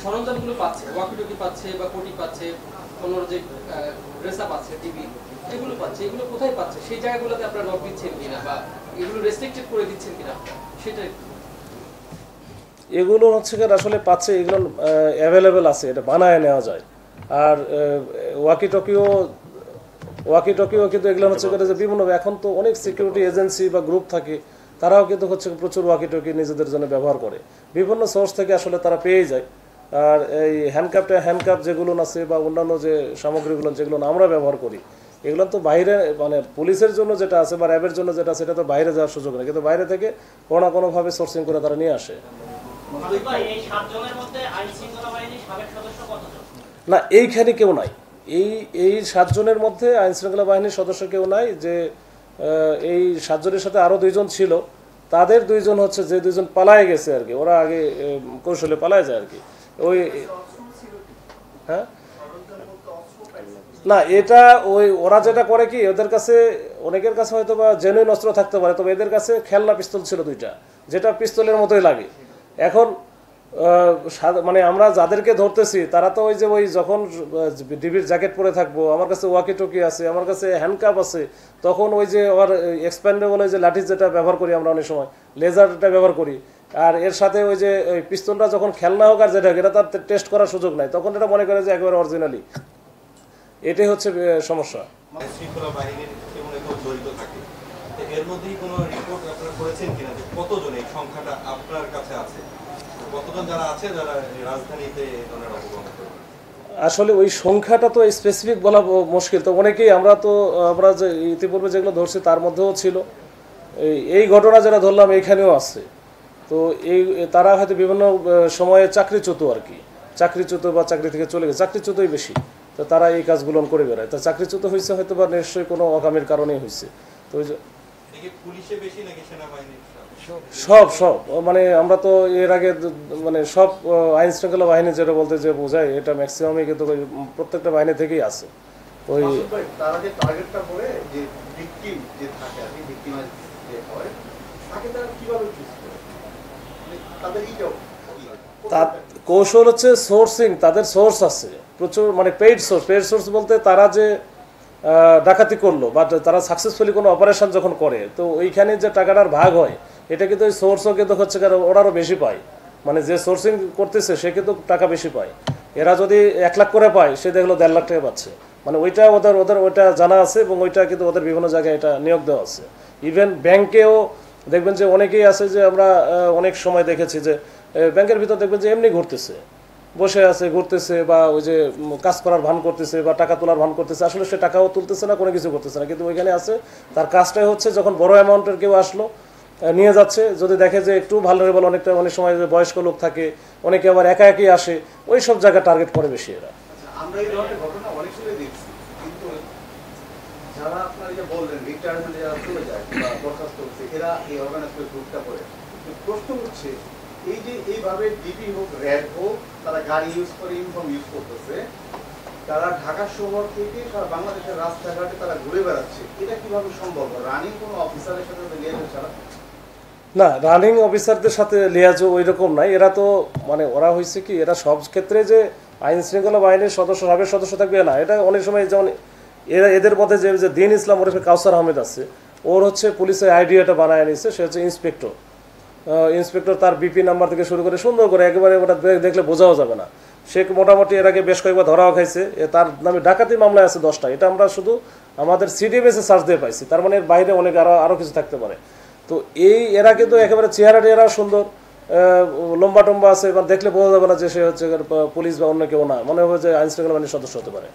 সরঞ্জামগুলো পাচ্ছে, ওয়াকিটকি পাচ্ছে বা কোটি পাচ্ছে, কোনো যে ড্রেসআপ পাচ্ছে, টিভি, এগুলো পাচ্ছে, এগুলো কোথায় পাচ্ছে? সেই জায়গাগুলোতে আপনারা নক দিচ্ছেন কিনা বা এগুলো রেস্ট্রিক্টেড করে দিচ্ছেন কিনা, সেটা এগুলো হচ্ছে কি আসলে পাচ্ছে, এগুলো অ্যাভেলেবেল আছে, এটা বানায় নেওয়া যায়। আর ওয়াকি টকিও কিন্তু এগুলো হচ্ছে যে বিভিন্ন, এখন তো অনেক সিকিউরিটি এজেন্সি বা গ্রুপ থাকে, তারাও কিন্তু হচ্ছে প্রচুর ওয়াকি টকি নিজেদের জন্য ব্যবহার করে, বিভিন্ন সোর্স থেকে আসলে তারা পেয়ে যায়। আর এই হ্যান্ডকাপ যেগুলো আছে বা অন্যান্য যে সামগ্রীগুলো যেগুলো আমরা ব্যবহার করি, এগুলো তো বাইরে, মানে পুলিশের জন্য যেটা আছে বা র্যাবের জন্য যেটা আছে, সেটা তো বাইরে যাওয়ার সুযোগ নেই, কিন্তু বাইরে থেকে কোনো না কোনোভাবে সোর্সিং করে তারা নিয়ে আসে। না, এইখানে কেউ নাই, এই 7 জনের মধ্যে আইন শৃঙ্খলা বাহিনীর সদস্য কেউ নাই। যে এই 7 জনের সাথে আরো 2 জন ছিল, তাদের 2 জন হচ্ছে যে 2 জন পালায় গেছে আর কি, ওরা আগে কৌশলে পালায় যায় আর কি। ওই হ্যাঁ, না এটা ওরা যেটা করে কি, ওদের কাছে অনেকের কাছে হয়তো বা জেনুইন অস্ত্র থাকতে পারে, তবে এদের কাছে খেলনা পিস্তল ছিল 2টা, যেটা পিস্তলের মতোই লাগে। এখন মানে আমরা যাদেরকে ধরতেছি তারা তো ওই যখন ডিবির জ্যাকেট পরে থাকবো, আমার কাছে ওয়াকি টকি আছে, আমার কাছে হ্যান্ডকাপ আছে, তখন ওই যে ওর এক্সপ্যান্ডেবল যে লাঠি যেটা ব্যবহার করি আমরা অনেক সময়, লেজারটা ব্যবহার করি, আর এর সাথে ওই যে ওই পিস্তলটা যখন খেলনা হোক আর যেটা, এটা তার টেস্ট করার সুযোগ নাই, তখন এটা মনে করে যে একেবারে অরিজিনালি। এটাই হচ্ছে সমস্যা। শৃঙ্খলা বাহিনীর কেমন কেউ জড়িত থাকে, এর মধ্যেই কোনো রিপোর্ট আপনারা করেছেন কিনা যে কতজন, এই সংখ্যাটা আপনার কাছে আছে, কতজন যারা আছে যারা রাজধানীতে ওনারা অবগত? আসলে ওই সংখ্যাটা তো স্পেসিফিক বলা মুশকিল, তো অনেকেই আমরা যে ইতিপূর্বে যেগুলো ধরছি তার মধ্যেও ছিল, এই ঘটনা যেটা ধরলাম এইখানেও আছে। তো তারা হয়তো বিভিন্ন সময়ে চাকরিচ্যুত আর কি, চাকরিচ্যুত বা চাকরি থেকে চলে গেছে, চাকরিচ্যুতই বেশি, তো তারা এই কাজগুলো করে বেড়ায়। তো চাকরিচ্যুত হয়েছে হয়তো বা নিশ্চয়ই কোনো অকামের কারণেই হয়েছে। তো ওই যে সব মানে আমরা তো এর আগে মানে সব আইন শৃঙ্খলা বাহিনী যেটা বলতে যে বোঝায়, এটা ম্যাক্সিমামই কিন্তু প্রত্যেকটা বাহিনী থেকেই আছে। ওই তারা যে টার্গেটটা করে যে ভিকটিম যে থাকে আর কি, ভিকটিমাইজ যে হয়, তাকে তারা কিভাবে চুজ করে, তাদের তার কৌশল হচ্ছে সোর্সিং। তাদের সোর্স আছে প্রচুর, মানে পেইড সোর্স বলতে তারা যে ডাকাতি করলো বা তারা সাকসেসফুলি কোনো অপারেশন যখন করে, তো ওইখানে যে টাকাটার ভাগ হয়, এটা কিন্তু ওই সোর্সও কিন্তু হচ্ছে ওরারও বেশি পায়, মানে যে সোর্সিং করতেছে সে কিন্তু টাকা বেশি পায়। এরা যদি 1 লাখ করে পায়, সে দেখলো 1.5 লাখ টাকা পাচ্ছে, মানে ওইটা ওদের ওইটা জানা আছে, এবং ওইটা কিন্তু ওদের বিভিন্ন জায়গায় এটা নিয়োগ দেওয়া আছে। ইভেন ব্যাংকেও দেখবেন যে অনেকেই আছে, যে আমরা অনেক সময় দেখেছি যে ব্যাংকের ভিতর দেখবেন যে এমনি ঘুরতেছে, বসে আছে, ঘুরতেছে, বা ওই যে কাজ করার ভান করতেছে বা টাকা তোলার ভান করতেছে, আসলে সে টাকাও তুলতেছে না, কোনো কিছু করতেছে না, কিন্তু ওইখানে আছে। তার কাজটাই হচ্ছে যখন বড় অ্যামাউন্টের কেউ আসলো নিয়ে যাচ্ছে, যদি দেখে যে একটু ভালনারেবল, অনেক সময় বয়স্ক লোক থাকে, অনেকে আবার একা একই আসে, ওই সব জায়গা টার্গেট করে বেশি এরা। আমরা এই ধরনের ঘটনা অনেক সময় দেখছি, কিন্তু যারা আপনারা যে বললেন রিটায়ারমেন্টে যারা চলে যায় বা বরখাস্ত হচ্ছে, এরা এই অর্গানাইজ করে গ্রুপটা করে। প্রশ্ন হচ্ছে, এই যে এইভাবে ডিবি হোক র্যাব হোক, তারা গাড়ি ইউজ করে, ইউনিফর্ম ইউজ করতেছে, তারা ঢাকা শহর থেকে সারা বাংলাদেশের রাস্তাঘাটে তারা ঘুরে বেড়াচ্ছে, এটা কিভাবে সম্ভব? রানিং কোনো অফিসারের সাথে লিয়াজ ছাড়া? না, রানিং অফিসারদের সাথে লিয়াজও ওই রকম নাই। এরা তো মানে ওরা হয়েছে কি, এরা সব ক্ষেত্রে যে আইন শৃঙ্খলা বাহিনীর সদস্য, সাবেক সদস্য থাকবে না, এটা অনেক সময় যেমন এদের মধ্যে যে দিন ইসলাম ওরফে কাউসার আহমেদ আছে, ওর হচ্ছে পুলিশের আইডিয়াটা বানায় নিচ্ছে, সে হচ্ছে ইন্সপেক্টর, তার বিপি নাম্বার থেকে শুরু করে সুন্দর করে একেবারে ওটা দেখলে বোঝাও যাবে না। সে মোটামুটি এর আগে বেশ কয়েকবার ধরাও খাইছে, তার নামে ডাকাতি মামলায় আছে 10টা, এটা আমরা শুধু আমাদের সিডিএমএসে সার্চ দিয়ে পাইছি, তার মানে এর বাইরে অনেক আরও কিছু থাকতে পারে। তো এরা কিন্তু একেবারে চেহারাটি এরা সুন্দর, লম্বা টম্বা আছে, দেখলে বোঝা যাবে না যে সে হচ্ছে পুলিশ বা অন্য কেউ না, মনে হবে যে আইন শৃঙ্খলা বাহিনীর সদস্য হতে পারে।